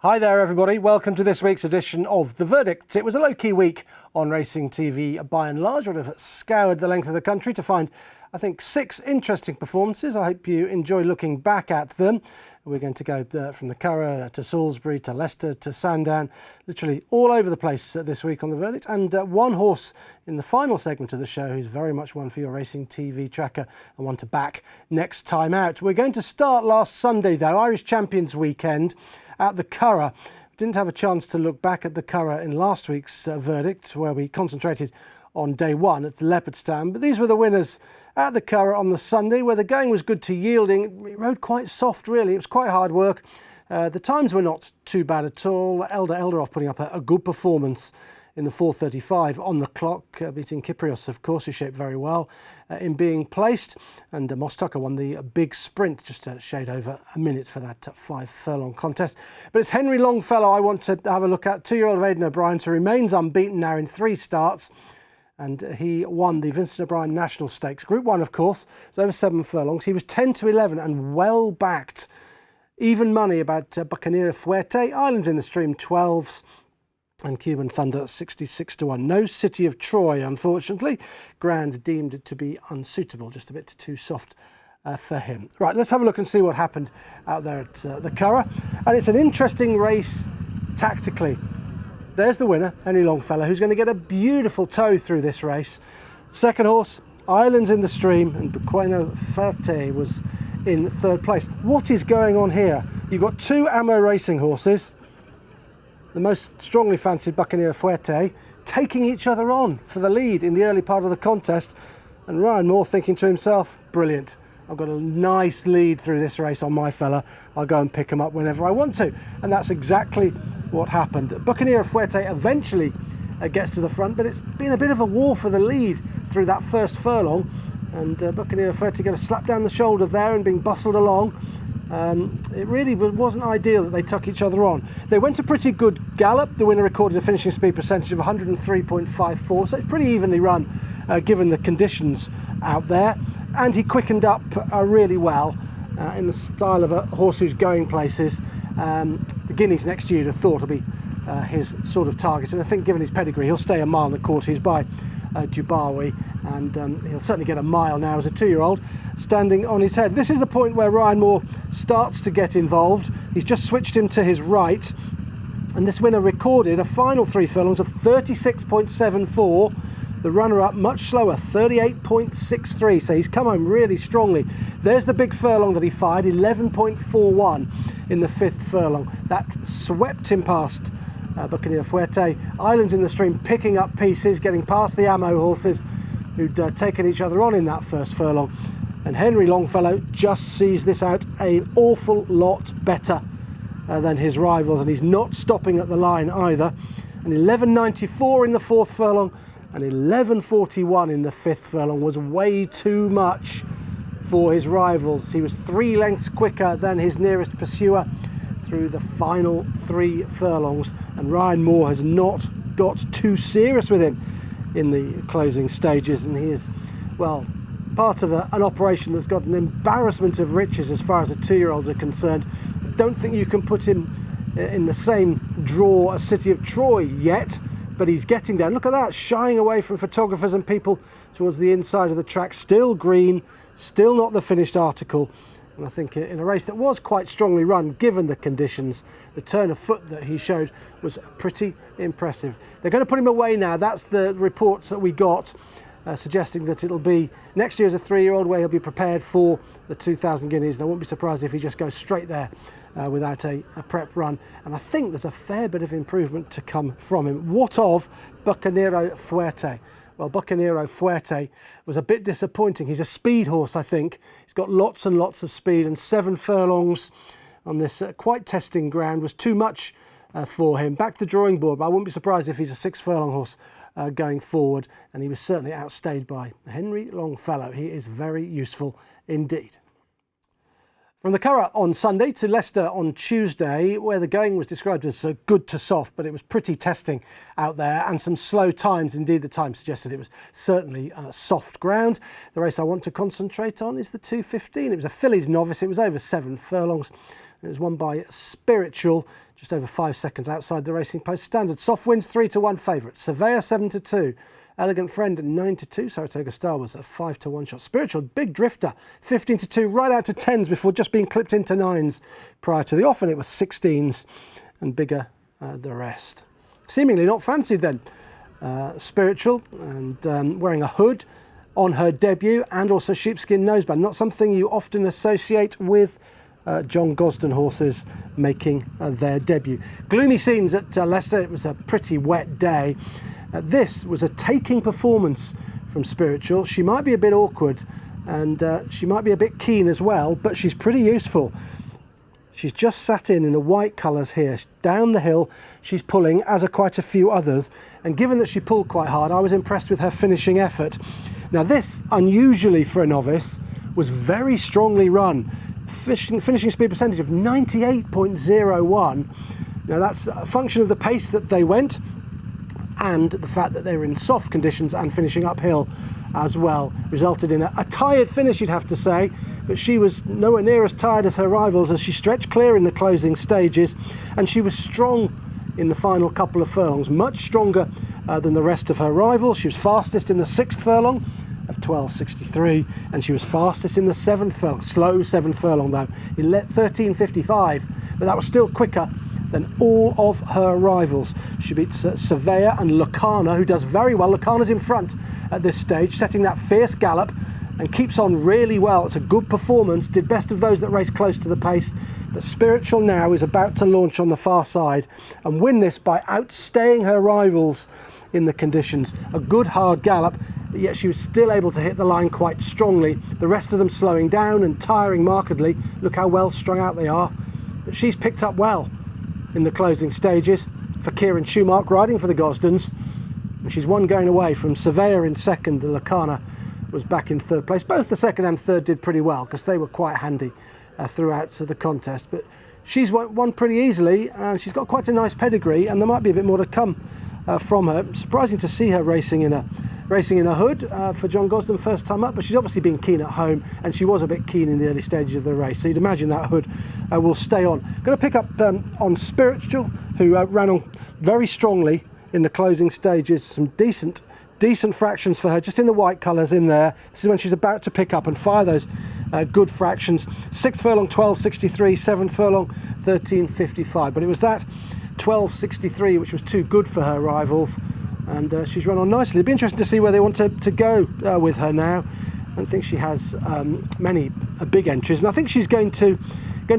Hi there everybody, welcome to this week's edition of The Verdict. It was a low-key week on racing TV by and large. We'd have scoured the length of the country to find, I think, 6 interesting performances. I hope you enjoy looking back at them. We're going to go from the Curragh to Salisbury to Leicester to Sandown, literally all over the place this week on The Verdict. And one horse in the final segment of the show who's very much one for your racing TV tracker and one to back next time out. We're going to start last Sunday though, Irish Champions weekend at the Curragh. Didn't have a chance to look back at the Curragh in last week's Verdict, where we concentrated on day one at the Leopardstown. But these were the winners at the Curragh on the Sunday, where the going was good to yielding. It rode quite soft, really. It was quite hard work. The times were not too bad at all. Eldaroff putting up a good performance in the 4:35 on the clock, beating Kyprios, of course, who shaped very well in being placed. And Moss Tucker won the big sprint, just a shade over a minute for that 5 furlong contest. But it's Henry Longfellow I want to have a look at, 2-year-old Aidan O'Brien, who remains unbeaten now in 3 starts. And he won the Vincent O'Brien National Stakes. Group 1, of course, it's over 7 furlongs. He was 10-11 and well backed. Even money about Buccaneer Fuerte, Islands in the Stream 12s, and Cuban Thunder 66-1. No City of Troy, unfortunately. Grand deemed it to be unsuitable, just a bit too soft for him. Right, let's have a look and see what happened out there at the Curragh. And it's an interesting race tactically. There's the winner, Henry Longfellow, who's going to get a beautiful tow through this race. Second horse, Islands in the Stream, and Buccaneer Fuerte was in 3rd place. What is going on here? You've got 2 Ammo racing horses, the most strongly fancied Buccaneer Fuerte, taking each other on for the lead in the early part of the contest. And Ryan Moore thinking to himself, brilliant, I've got a nice lead through this race on my fella. I'll go and pick him up whenever I want to. And that's exactly what happened. Buccaneer Fuerte eventually gets to the front, but it's been a bit of a war for the lead through that first furlong. And Buccaneer Fuerte got a slap down the shoulder there and being bustled along. It really wasn't ideal that they took each other on. They went a pretty good gallop. The winner recorded a finishing speed percentage of 103.54, so it's pretty evenly run given the conditions out there. And he quickened up really well in the style of a horse who's going places. The Guineas next year, you'd have thought, will be his sort of target. And I think given his pedigree, he'll stay a mile in the quarter. He's by Dubawi, and he'll certainly get a mile now as a 2-year-old standing on his head. This is the point where Ryan Moore starts to get involved. He's just switched him to his right, and this winner recorded a final 3 furlongs of 36.74. The runner-up much slower, 38.63, so he's come home really strongly. There's the big furlong that he fired, 11.41 in the 5th furlong. That swept him past Buccaneer Fuerte. Islands in the Stream picking up pieces, getting past the Ammo horses who'd taken each other on in that first furlong. And Henry Longfellow just sees this out an awful lot better than his rivals, and he's not stopping at the line either. And 11.94 in the 4th furlong and 11.41 in the 5th furlong was way too much for his rivals. He was 3 lengths quicker than his nearest pursuer through the final 3 furlongs, and Ryan Moore has not got too serious with him in the closing stages, and he is, well, part of an operation that's got an embarrassment of riches as far as the 2-year-olds are concerned. I don't think you can put him in the same draw as City of Troy yet, but he's getting there. Look at that, shying away from photographers and people towards the inside of the track. Still green, still not the finished article. And I think in a race that was quite strongly run, given the conditions, the turn of foot that he showed was pretty impressive. They're going to put him away now. That's the reports that we got, suggesting that it'll be next year as a 3-year-old where he'll be prepared for the 2,000 guineas. I won't be surprised if he just goes straight there without a prep run. And I think there's a fair bit of improvement to come from him. What of Buccaneer Fuerte? Well, Buccaneer Fuerte was a bit disappointing. He's a speed horse, I think. He's got lots and lots of speed, and 7 furlongs on this quite testing ground was too much for him. Back to the drawing board, but I wouldn't be surprised if he's a 6 furlong horse going forward, and he was certainly outstayed by Henry Longfellow. He is very useful indeed. From the Curragh on Sunday to Leicester on Tuesday, where the going was described as good to soft, but it was pretty testing out there and some slow times. Indeed, the time suggested it was certainly soft ground. The race I want to concentrate on is the 2:15. It was a fillies novice. It was over 7 furlongs. It was won by Spiritual, just over 5 seconds outside the racing post standard. Soft wins 3-1 favourite. Surveyor 7-2. Elegant Friend 9-2. Saratoga Star was a 5-1 shot. Spiritual, big drifter, 15-2, right out to 10s before just being clipped into 9s prior to the off, and it was 16s and bigger the rest. Seemingly not fancied then. Spiritual and wearing a hood on her debut and also sheepskin noseband. Not something you often associate with John Gosden horses making their debut. Gloomy scenes at Leicester. It was a pretty wet day. This was a taking performance from Spiritual. She might be a bit awkward and she might be a bit keen as well, but she's pretty useful. She's just sat in the white colours here. Down the hill she's pulling, as are quite a few others, and given that she pulled quite hard, I was impressed with her finishing effort. Now this, unusually for a novice, was very strongly run. Finishing speed percentage of 98.01. Now that's a function of the pace that they went and the fact that they were in soft conditions and finishing uphill as well. Resulted in a tired finish, you'd have to say, but she was nowhere near as tired as her rivals as she stretched clear in the closing stages, and she was strong in the final couple of furlongs, much stronger than the rest of her rivals. She was fastest in the 6th furlong of 12.63, and she was fastest in the 7th furlong, slow 7th furlong though, in 13.55, but that was still quicker than all of her rivals. She beats Surveyor and Lucana, who does very well. Lucana's in front at this stage, setting that fierce gallop and keeps on really well. It's a good performance, did best of those that race close to the pace, but Spiritual now is about to launch on the far side and win this by outstaying her rivals in the conditions. A good hard gallop, yet she was still able to hit the line quite strongly. The rest of them slowing down and tiring markedly. Look how well strung out they are. But she's picked up well in the closing stages for Kieran Schumacher riding for the Gosdens, and she's one going away from Surveyor in second. The Lucana was back in 3rd place. Both the 2nd and 3rd did pretty well because they were quite handy throughout the contest, but she's won pretty easily and she's got quite a nice pedigree, and there might be a bit more to come from her. Surprising to see her racing in a hood for John Gosden first time up, but she's obviously been keen at home and she was a bit keen in the early stages of the race, so you'd imagine that hood will stay on. Going to pick up on Spiritual, who ran on very strongly in the closing stages. Some decent fractions for her, just in the white colours in there. This is when she's about to pick up and fire those good fractions. 6th furlong 12.63, 7th furlong 13.55, but it was that 12.63 which was too good for her rivals, and she's run on nicely. It'd be interesting to see where they want to go with her now. I don't think she has many big entries, and I think she's going to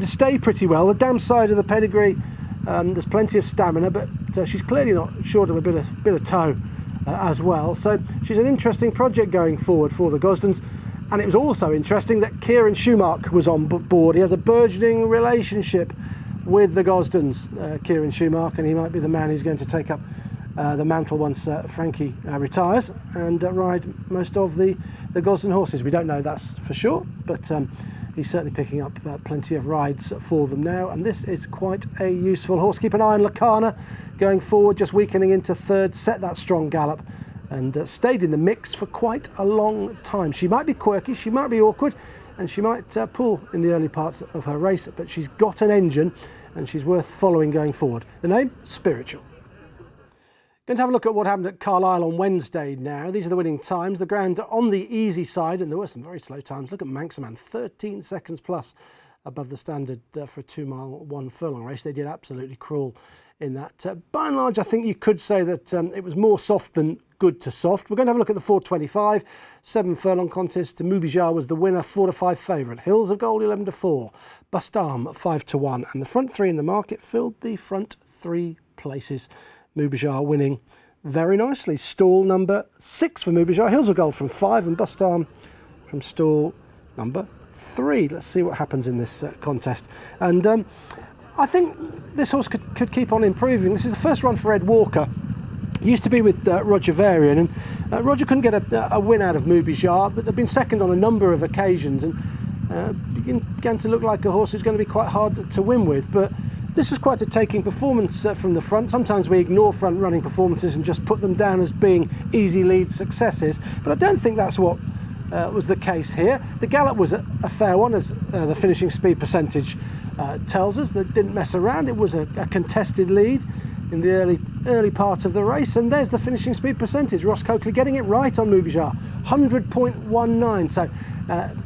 stay pretty well. The damn side of the pedigree, there's plenty of stamina, but she's clearly not short of a bit of toe as well. So she's an interesting project going forward for the Gosdens. And it was also interesting that Kieran Schumacher was on board. He has a burgeoning relationship with the Gosdens, Kieran Schumacher, and he might be the man who's going to take up the mantle once Frankie retires and ride most of the Gosden horses. We don't know that's for sure, but he's certainly picking up plenty of rides for them now, and this is quite a useful horse. Keep an eye on Lucana going forward, just weakening into 3rd, set that strong gallop and stayed in the mix for quite a long time. She might be quirky, she might be awkward, and she might pull in the early parts of her race, but she's got an engine and she's worth following going forward. The name, Spiritual. Going to have a look at what happened at Carlisle on Wednesday now. These are the winning times. The ground on the easy side, and there were some very slow times. Look at Manxman, 13 seconds plus above the standard for a 2 mile 1 furlong race. They did absolutely crawl in that. By and large, I think you could say that it was more soft than good to soft. We're going to have a look at the 4.25, 7 furlong contest. Mubijar was the winner, 4-5 favourite. Hills of Gold 11-4, Bustarm 5-1, and the front 3 in the market filled the front 3 places. Mubijar winning very nicely. Stall number 6 for Mubijar, Hills of Gold from 5, and Bustarm from stall number 3. Let's see what happens in this contest. And I think this horse could keep on improving. This is the first run for Ed Walker. He used to be with Roger Varian, and Roger couldn't get a win out of Mubijar, but they've been second on a number of occasions, and began to look like a horse who's going to be quite hard to win with. But this was quite a taking performance from the front. Sometimes we ignore front running performances and just put them down as being easy lead successes, but I don't think that's what was the case here. The gallop was a fair one, as the finishing speed percentage tells us. That didn't mess around. It was a contested lead in the early part of the race, and there's the finishing speed percentage. Ross Coakley getting it right on Mubijar, 100.19, so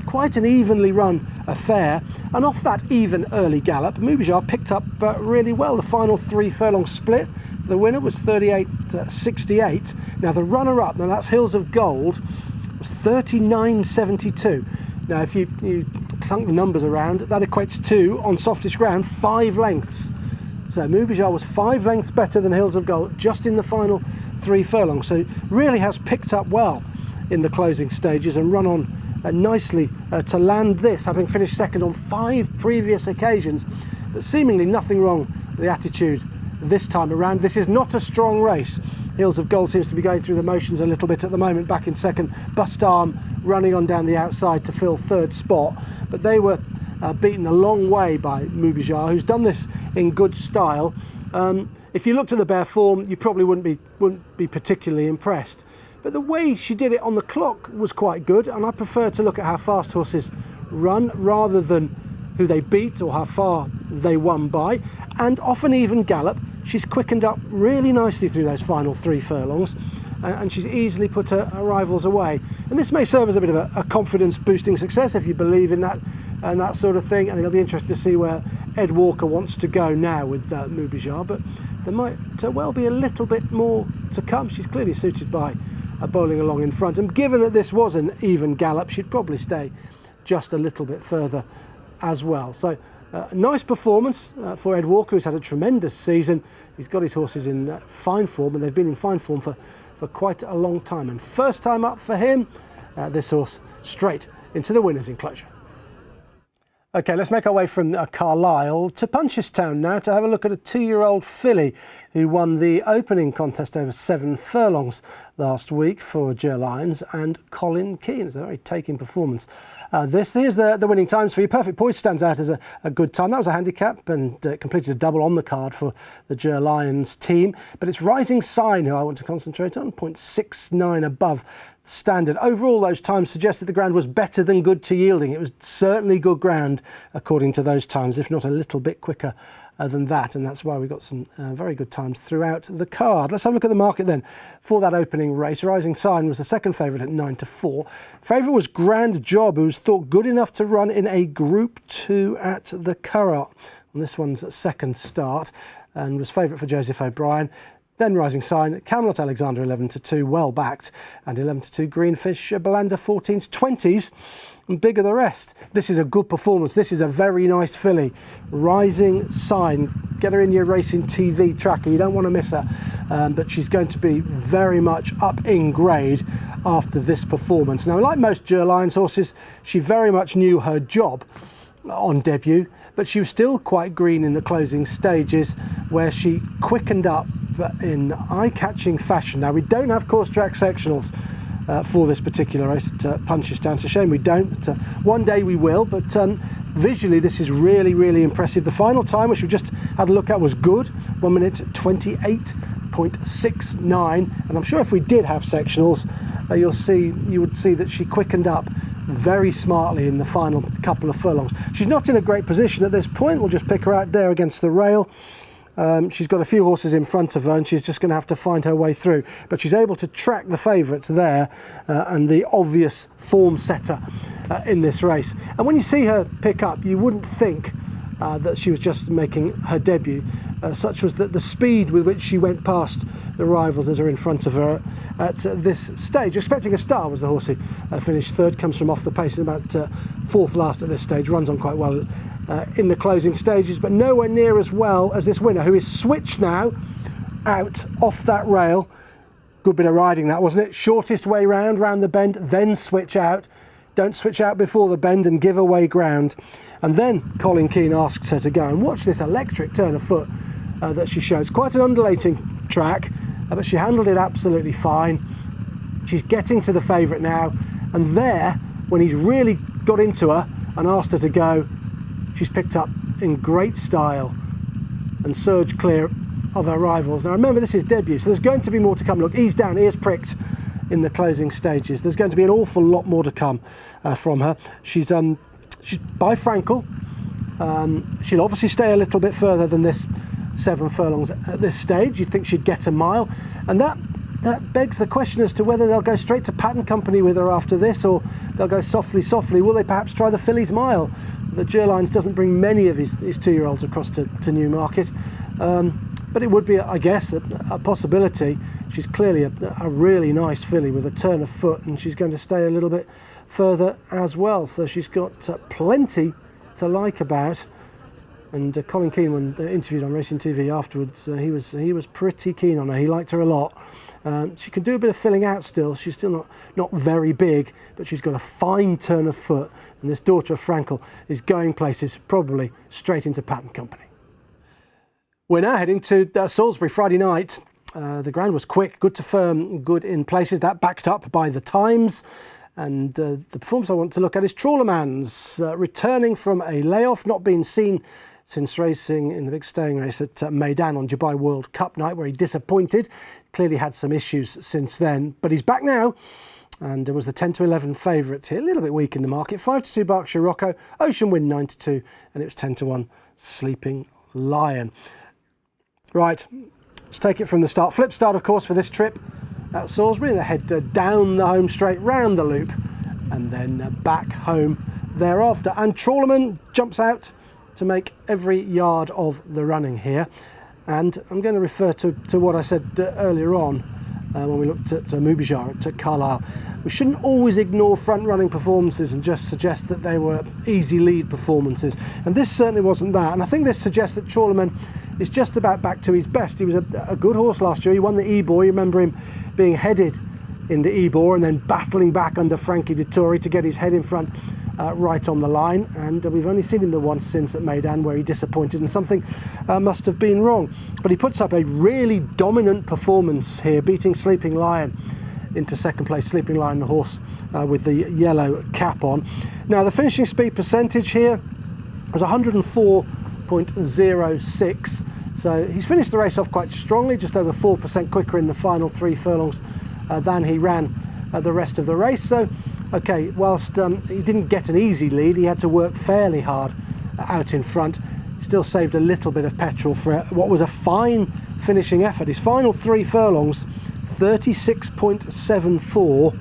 quite an evenly run affair. And off that even early gallop, Mubijar picked up really well. The final 3 furlong split, the winner was 38.68. Now the runner-up, now that's Hills of Gold, was 39.72. Now if you clunk the numbers around, that equates to, on softest ground, 5 lengths. So Mubijar was 5 lengths better than Hills of Gold just in the final 3 furlongs. So really has picked up well in the closing stages and run on nicely to land this, having finished second on 5 previous occasions. But seemingly nothing wrong with the attitude this time around. This is not a strong race. Hills of Gold seems to be going through the motions a little bit at the moment, back in second. Bust Arm running on down the outside to fill 3rd spot. But they were beaten a long way by Mubijar, who's done this in good style. If you looked at the bare form, you probably wouldn't be particularly impressed. But the way she did it on the clock was quite good, and I prefer to look at how fast horses run rather than who they beat or how far they won by. And off an even gallop, she's quickened up really nicely through those final 3 furlongs, and she's easily put her rivals away. And this may serve as a bit of a confidence boosting success if you believe in that and that sort of thing. And it'll be interesting to see where Ed Walker wants to go now with Mubijar, but there might well be a little bit more to come. She's clearly suited by bowling along in front, and given that this was an even gallop, she'd probably stay just a little bit further as well. So nice performance for Ed Walker, who's had a tremendous season. He's got his horses in fine form, and they've been in fine form for quite a long time. And first time up for him, this horse straight into the winner's enclosure. Okay, let's make our way from Carlisle to Punchestown now to have a look at a 2-year-old filly who won the opening contest over 7 furlongs last week for Ger Lyons and Colin Keane. It's a very taking performance. Here's the winning times for you. Perfect Poise stands out as a good time. That was a handicap and completed a double on the card for the Ger Lyons team. But it's Rising Sign who I want to concentrate on, 0.69 above standard. Overall, those times suggested the ground was better than good to yielding. It was certainly good ground according to those times, if not a little bit quicker than that, and that's why we got some very good times throughout the card. Let's have a look at the market then for that opening race. Rising Sign was the second favourite at 9-4. Favourite was Grand Job, who was thought good enough to run in a Group 2 at the Curragh on this one's second start, and was favourite for Joseph O'Brien. Then Rising Sign, Camelot Alexander 11-2, well backed, and 11-2 Greenfish, Belanda 14s, 20s, and bigger the rest. This is a good performance. This is a very nice filly. Rising Sign, get her in your racing TV tracker. You don't want to miss her, but she's going to be very much up in grade after this performance. Now, like most Ger Lyons horses, she very much knew her job on debut, but she was still quite green in the closing stages, where she quickened up in eye-catching fashion. Now, we don't have course track sectionals for this particular race at Punchestown. It's a shame we don't, but one day we will. But visually, this is really, really impressive. The final time, which we just had a look at, was good, 1 minute 28.69. And I'm sure if we did have sectionals, you would see that she quickened up very smartly in the final couple of furlongs. She's not in a great position at this point. We'll just pick her out there against the rail. She's got a few horses in front of her, and she's just going to have to find her way through. But she's able to track the favourites there and the obvious form setter in this race. And when you see her pick up, you wouldn't think that she was just making her debut. Such was the speed with which she went past the rivals that are in front of her at this stage. Expecting a Star was the horse who finished third, comes from off the pace and about fourth last at this stage, runs on quite well in the closing stages, but nowhere near as well as this winner, who is switched now out off that rail. Good bit of riding that, wasn't it? Shortest way round the bend, then switch out. Don't switch out before the bend and give away ground. And then Colin Keane asks her to go, and watch this electric turn of foot that she shows. Quite an undulating track, but she handled it absolutely fine. She's getting to the favourite now, and there, when he's really got into her and asked her to go, she's picked up in great style and surged clear of her rivals. Now remember, this is debut, so there's going to be more to come. Look, ears down, ears pricked in the closing stages. There's going to be an awful lot more to come from her. She's by Frankel, She'll obviously stay a little bit further than this 7 furlongs at this stage. You'd think she'd get a mile, and that begs the question as to whether they'll go straight to Pattern Company with her after this, or they'll go softly. Will they perhaps try the fillies mile? The Gerlines doesn't bring many of his 2-year-olds across to Newmarket, but it would be, I guess, a possibility. She's clearly a really nice filly with a turn of foot, and she's going to stay a little bit further as well, so she's got plenty to like about. And Colin Keane, when interviewed on Racing TV afterwards, he was pretty keen on her. He liked her a lot. She can do a bit of filling out still. She's still not very big, but she's got a fine turn of foot, and this daughter of Frankel is going places, probably straight into Pattern Company. We're now heading to Salisbury Friday night. The ground was quick, good to firm, good in places. That backed up by the times. And the performance I want to look at is Trawlerman's, returning from a layoff, not been seen since racing in the big staying race at Meydan on Dubai World Cup night, where he disappointed. Clearly had some issues since then, but he's back now, and was the 10-11 favourite here. A little bit weak in the market. 5-2 Berkshire Rocco, Ocean Wind 9-2, and it was 10-1 Sleeping Lion. Right, let's take it from the start. Flip start, of course, for this trip at Salisbury. They head down the home straight, round the loop, and then back home thereafter. And Trawlerman jumps out to make every yard of the running here. And I'm going to refer to what I said earlier on when we looked at Mubijar at Carlisle. We shouldn't always ignore front-running performances and just suggest that they were easy lead performances. And this certainly wasn't that. And I think this suggests that Trawlerman is just about back to his best. He was a good horse last year. He won the Ebor. You remember him being headed in the Ebor and then battling back under Frankie Dettori to get his head in front right on the line. And we've only seen him the once since at Meydan, where he disappointed, and something must have been wrong. But he puts up a really dominant performance here, beating Sleeping Lion into second place. Sleeping Lion, the horse with the yellow cap on. Now, the finishing speed percentage here was 104.06. So he's finished the race off quite strongly, just over 4% quicker in the final 3 furlongs than he ran the rest of the race. So, okay, whilst he didn't get an easy lead, he had to work fairly hard out in front. Still saved a little bit of petrol for what was a fine finishing effort. His final 3 furlongs, 36.74,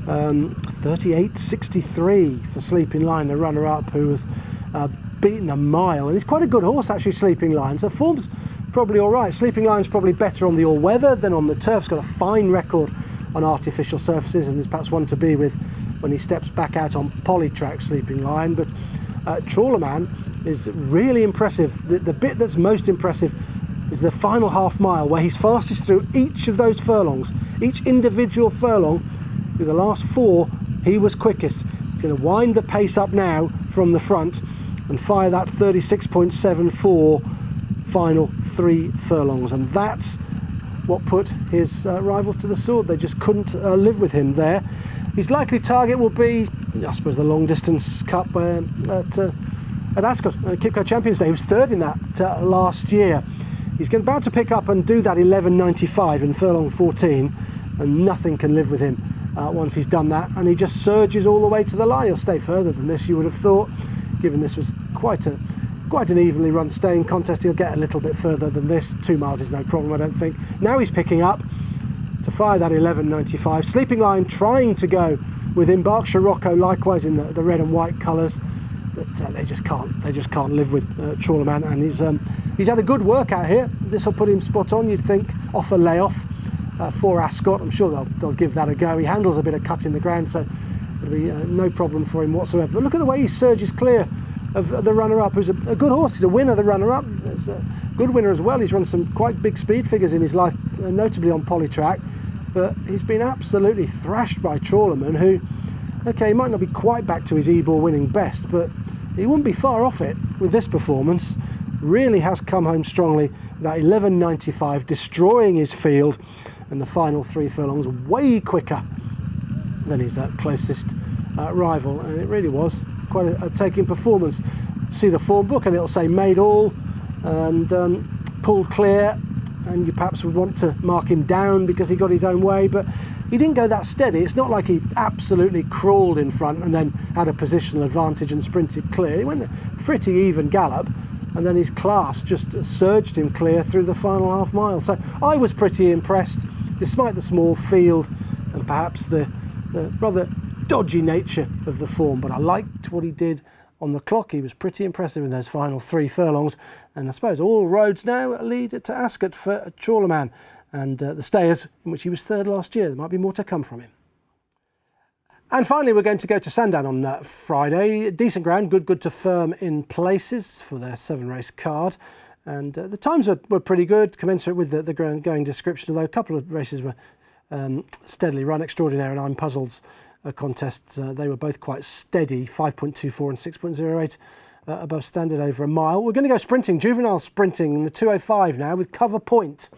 38.63 for Sleeping Lion, the runner-up, who was beaten a mile. And he's quite a good horse, actually, Sleeping Lion. So form's probably all right. Sleeping Lion's probably better on the all-weather than on the turf. He's got a fine record on artificial surfaces, and is perhaps one to be with when he steps back out on polytrack, Sleeping Lion. But Trawlerman is really impressive. The bit that's most impressive is the final half mile, where he's fastest through each of those furlongs. Each individual furlong, through the last 4, he was quickest. He's going to wind the pace up now from the front and fire that 36.74 final 3 furlongs. And that's what put his rivals to the sword. They just couldn't live with him there. His likely target will be, I suppose, the long distance cup at Ascot, Kipco Champions Day. He was 3rd in that last year. He's about to pick up and do that 11.95 in furlong 14, and nothing can live with him once he's done that. And he just surges all the way to the line. He'll stay further than this, you would have thought, given this was quite an evenly run staying contest. He'll get a little bit further than this. 2 miles is no problem, I don't think. Now he's picking up to fire that 11.95. Sleeping Lion trying to go with him. Berkshire Rocco likewise in the red and white colours, but they just can't live with Trawlerman. And he's had a good workout here. This will put him spot on, you'd think, off a layoff for Ascot. I'm sure they'll give that a go. He handles a bit of cut in the ground, so it'll be no problem for him whatsoever. But look at the way he surges clear of the runner-up, who's a good horse. He's a winner, the runner-up. He's a good winner as well. He's run some quite big speed figures in his life, notably on polytrack. But he's been absolutely thrashed by Trawlerman, who, okay, he might not be quite back to his Ebor winning best, but he wouldn't be far off it with this performance. Really has come home strongly. That 11.95, destroying his field, and the final 3 furlongs way quicker than his closest rival. And it really was quite a taking performance. See the form book and it'll say made all and pulled clear, and you perhaps would want to mark him down because he got his own way, but he didn't go that steady. It's not like he absolutely crawled in front and then had a positional advantage and sprinted clear. He went a pretty even gallop, and then his class just surged him clear through the final half mile. So I was pretty impressed, despite the small field and perhaps the rather dodgy nature of the form. But I liked what he did on the clock. He was pretty impressive in those final 3 furlongs. And I suppose all roads now lead to Ascot for Trawlerman and the Stayers, in which he was 3rd last year. There might be more to come from him. And finally, we're going to go to Sandown on Friday. Decent ground, good to firm in places for their 7-race card. And the times were pretty good, commensurate with the going description, although a couple of races were steadily run. Extraordinaire and I'm Puzzled's contests, they were both quite steady, 5.24 and 6.08 above standard over a mile. We're going to go sprinting, juvenile sprinting in the 2:05 now with Cover Point,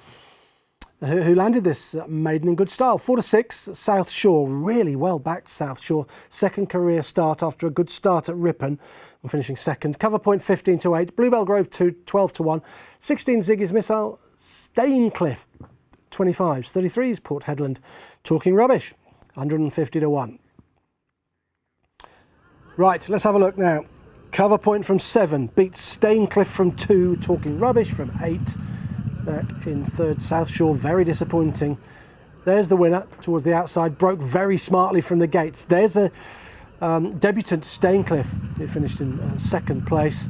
who landed this maiden in good style. 4 to 6, South Shore, really well backed South Shore. 2nd career start after a good start at Ripon, and finishing 2nd. Cover Point 15 to 8, Bluebell Grove 2, 12 to 1, 16 Ziggy's Missile, Staincliffe 25s, 33s Port Headland, Talking Rubbish 150 to 1. Right, let's have a look now. Cover Point from 7 beats Staincliffe from 2, Talking Rubbish from 8. Back in 3rd, South Shore, very disappointing. There's the winner towards the outside, broke very smartly from the gates. There's a debutant, Staincliffe, who finished in 2nd place.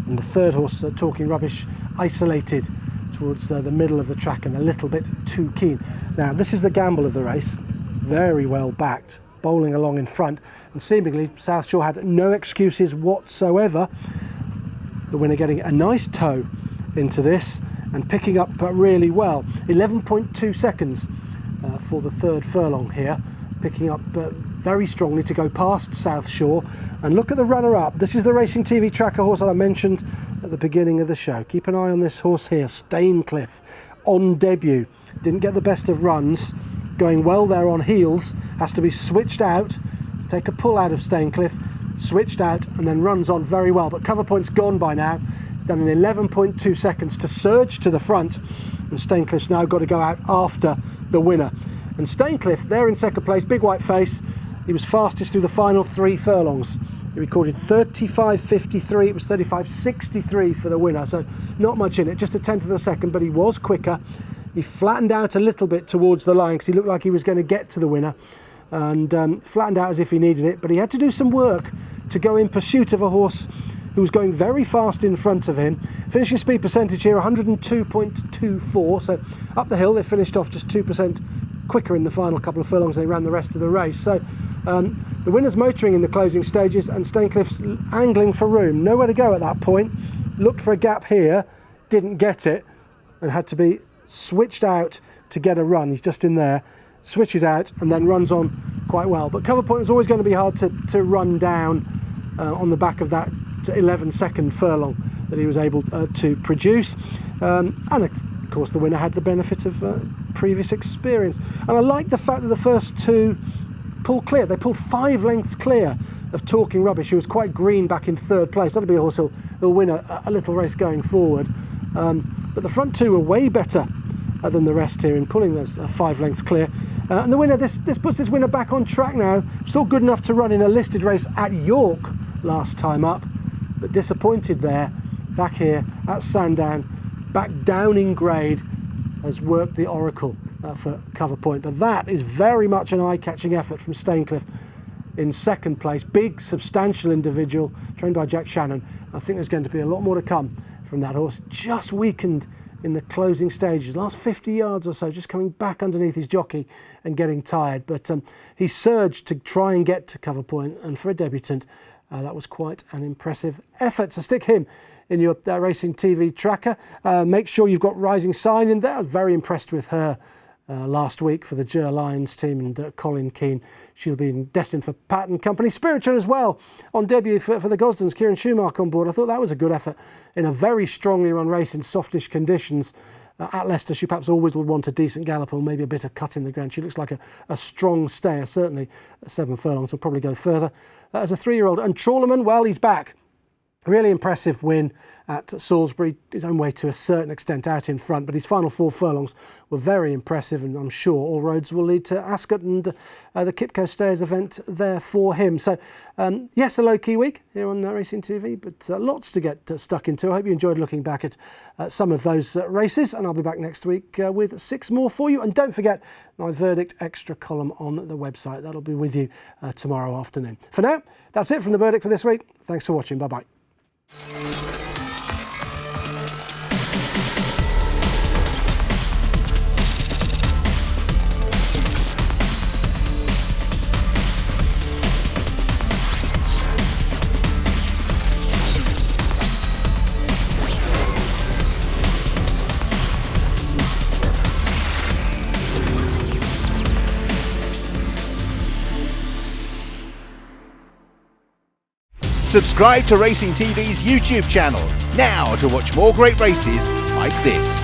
And the 3rd horse, Talking Rubbish, isolated towards the middle of the track and a little bit too keen. Now, this is the gamble of the race. Very well backed, bowling along in front. And seemingly, South Shore had no excuses whatsoever. The winner getting a nice toe into this and picking up really well. 11.2 seconds for the 3rd furlong here, picking up very strongly to go past South Shore. And look at the runner-up. This is the Racing TV Tracker horse that I mentioned at the beginning of the show. Keep an eye on this horse here, Staincliffe, on debut. Didn't get the best of runs, going well there on heels, has to be switched out, take a pull out of Staincliffe, switched out, and then runs on very well. But Cover Point's gone by now. Done in 11.2 seconds to surge to the front, and Staincliffe's now got to go out after the winner. And Staincliffe, there in 2nd place, big white face. He was fastest through the final 3 furlongs. He recorded 35.53, it was 35.63 for the winner, so not much in it, just a 10th of a second, but he was quicker. He flattened out a little bit towards the line because he looked like he was going to get to the winner, and flattened out as if he needed it, but he had to do some work to go in pursuit of a horse who was going very fast in front of him. Finishing speed percentage here, 102.24, so up the hill they finished off just 2% quicker in the final couple of furlongs. They ran the rest of the race. So the winner's motoring in the closing stages, and Staincliffe's angling for room. Nowhere to go at that point. Looked for a gap here, didn't get it, and had to be switched out to get a run. He's just in there, switches out, and then runs on quite well. But Cover Point was always going to be hard to run down on the back of that 11-second furlong that he was able to produce. And of course the winner had the benefit of previous experience. And I like the fact that the first 2 pulled clear. They pulled 5 lengths clear of Talking Rubbish, who was quite green back in 3rd place. That'll be a horse who'll win a little race going forward. But the front 2 were way better than the rest here in pulling those 5 lengths clear. And the winner, this puts this winner back on track now. Still good enough to run in a listed race at York last time up, but disappointed there. Back here at Sandown, back down in grade, has worked the oracle for Cover Point. But that is very much an eye-catching effort from Staincliffe in 2nd place. Big, substantial individual, trained by Jack Shannon. I think there's going to be a lot more to come from that horse. Just weakened in the closing stages, last 50 yards or so, just coming back underneath his jockey and getting tired. But he surged to try and get to Cover Point, and for a debutant, that was quite an impressive effort. So stick him in your Racing TV Tracker. Make sure you've got Rising Sign in there. I was very impressed with her last week for the Ger Lions team, and Colin Keane. She'll be destined for Patton Company. Spiritual as well on debut for the Gosdens. Kieran Schumacher on board. I thought that was a good effort in a very strongly run race in softish conditions. At Leicester, she perhaps always would want a decent gallop or maybe a bit of cut in the ground. She looks like a strong stayer, certainly at 7 furlongs. Will probably go further. As a 3-year-old. And Trawlerman, well, he's back. Really impressive win at Salisbury, his own way to a certain extent out in front, but his final 4 furlongs were very impressive, and I'm sure all roads will lead to Ascot and the Kipco Stayers event there for him. So yes, a low-key week here on Racing TV, but lots to get stuck into. I hope you enjoyed looking back at some of those races, and I'll be back next week with 6 more for you. And don't forget my Verdict Extra column on the website. That'll be with you tomorrow afternoon. For now, that's it from The Verdict for this week. Thanks for watching. Bye-bye. Subscribe to Racing TV's YouTube channel now to watch more great races like this.